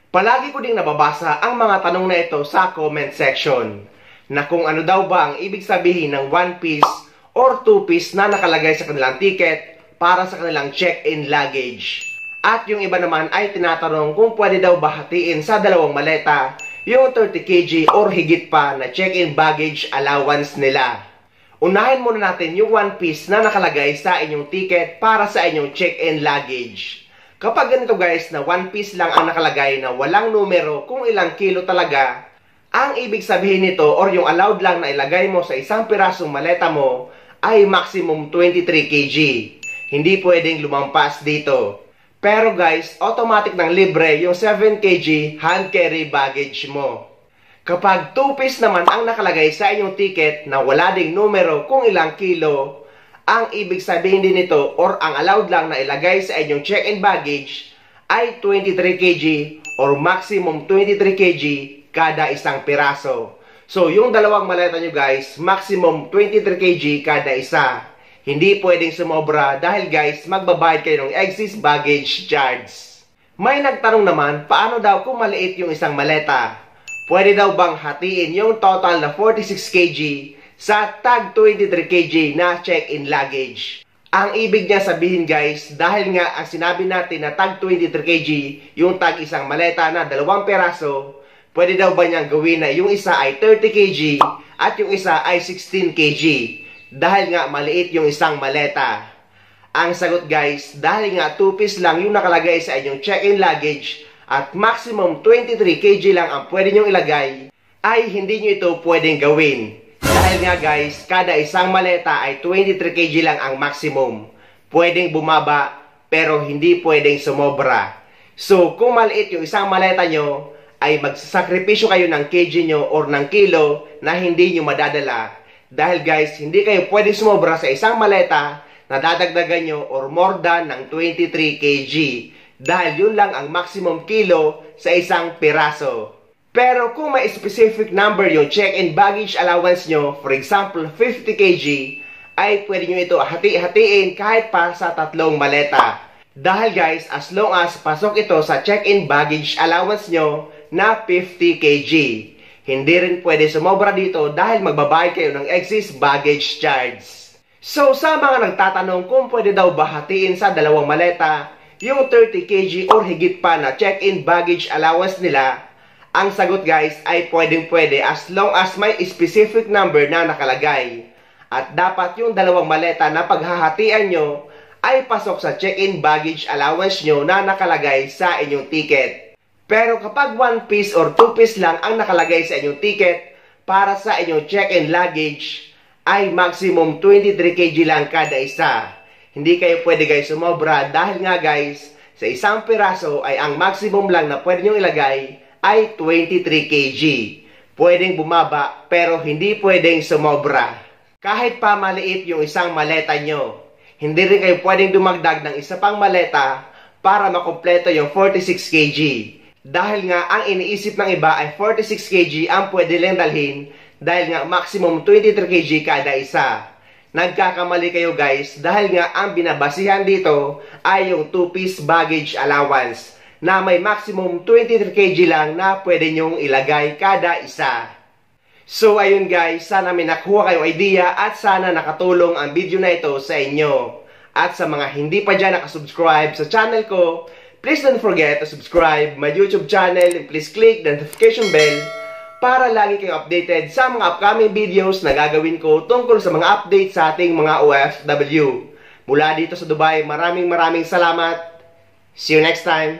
Palagi ko ding nababasa ang mga tanong na ito sa comment section na kung ano daw ba ang ibig sabihin ng one piece or two piece na nakalagay sa kanilang ticket para sa kanilang check-in luggage. At yung iba naman ay tinatanong kung pwede daw ba hatiin sa dalawang maleta yung 30 kg or higit pa na check-in baggage allowance nila. Unahin muna natin yung one piece na nakalagay sa inyong ticket para sa inyong check-in luggage. Kapag ganito guys na one piece lang ang nakalagay na walang numero kung ilang kilo talaga, ang ibig sabihin nito or yung allowed lang na ilagay mo sa isang pirasong maleta mo ay maximum 23 kg. Hindi pwedeng lumampas dito. Pero guys, automatic ng libre yung 7 kg hand carry baggage mo. Kapag 2 piece naman ang nakalagay sa inyong ticket na wala ding numero kung ilang kilo, ang ibig sabihin din nito or ang allowed lang na ilagay sa inyong check-in baggage ay 23 kg or maximum 23 kg kada isang piraso. So yung dalawang maleta nyo guys, maximum 23 kg kada isa. Hindi pwedeng sumobra dahil guys, magbabayad kayo ng excess baggage charge. May nagtanong naman, paano daw kung maliit yung isang maleta? Pwede daw bang hatiin yung total na 46 kg sa tag 23 kg na check-in luggage? Ang ibig niya sabihin guys, dahil nga ang sinabi natin na tag 23 kg yung tag isang maleta na dalawang peraso, pwede daw ba niyang gawin na yung isa ay 30 kg at yung isa ay 16 kg? Dahil nga maliit yung isang maleta. Ang sagot guys, dahil nga 2 piece lang yung nakalagay sa inyong check-in luggage at maximum 23 kg lang ang pwede nyong ilagay, ay hindi nyo ito pwedeng gawin. Dahil nga guys, kada isang maleta ay 23 kg lang ang maximum. Pwedeng bumaba, pero hindi pwedeng sumobra. So, kung maliit yung isang maleta nyo, ay magsasakripisyo kayo ng kg nyo or ng kilo na hindi nyo madadala. Dahil guys, hindi kayo pwedeng sumobra sa isang maleta na dadagdagan nyo or more than ng 23 kg. Dahil yun lang ang maximum kilo sa isang piraso. Pero kung may specific number yung check-in baggage allowance nyo, for example 50 kg, ay pwede nyo ito hati-hatiin kahit pa sa tatlong maleta. Dahil guys, as long as pasok ito sa check-in baggage allowance nyo na 50 kg. Hindi rin pwede sumobra dito dahil magbabayad kayo ng excess baggage charge. So sa mga nagtatanong kung pwede daw ba hatiin sa dalawang maleta yung 30 kg or higit pa na check-in baggage allowance nila, ang sagot guys ay pwedeng-pwede as long as may specific number na nakalagay. At dapat yung dalawang maleta na paghahatian nyo ay pasok sa check-in baggage allowance nyo na nakalagay sa inyong ticket. Pero kapag 1 piece or 2 piece lang ang nakalagay sa inyong ticket para sa inyong check-in luggage, ay maximum 23 kg lang kada isa. Hindi kayo pwede guys sumobra dahil nga guys, sa isang piraso ay ang maximum lang na pwede nyo ilagay ay 23 kg. Pwedeng bumaba pero hindi pwedeng sumobra. Kahit pa maliit yung isang maleta nyo, hindi rin kayo pwedeng dumagdag ng isa pang maleta para makumpleto yung 46 kg. Dahil nga ang iniisip ng iba ay 46 kg ang pwede lang dalhin dahil nga maximum 23 kg kada isa. Nagkakamali kayo guys dahil nga ang binabasihan dito ay yung 2 piece baggage allowance na may maximum 23 kg lang na pwede nyong ilagay kada isa. So ayun guys, sana may nakuha kayong idea at sana nakatulong ang video na ito sa inyo. At sa mga hindi pa dyan nakasubscribe sa channel ko, please don't forget to subscribe my YouTube channel and please click the notification bell para lagi kayong updated sa mga upcoming videos na gagawin ko tungkol sa mga updates sa ating mga OFW. Mula dito sa Dubai, maraming salamat. See you next time.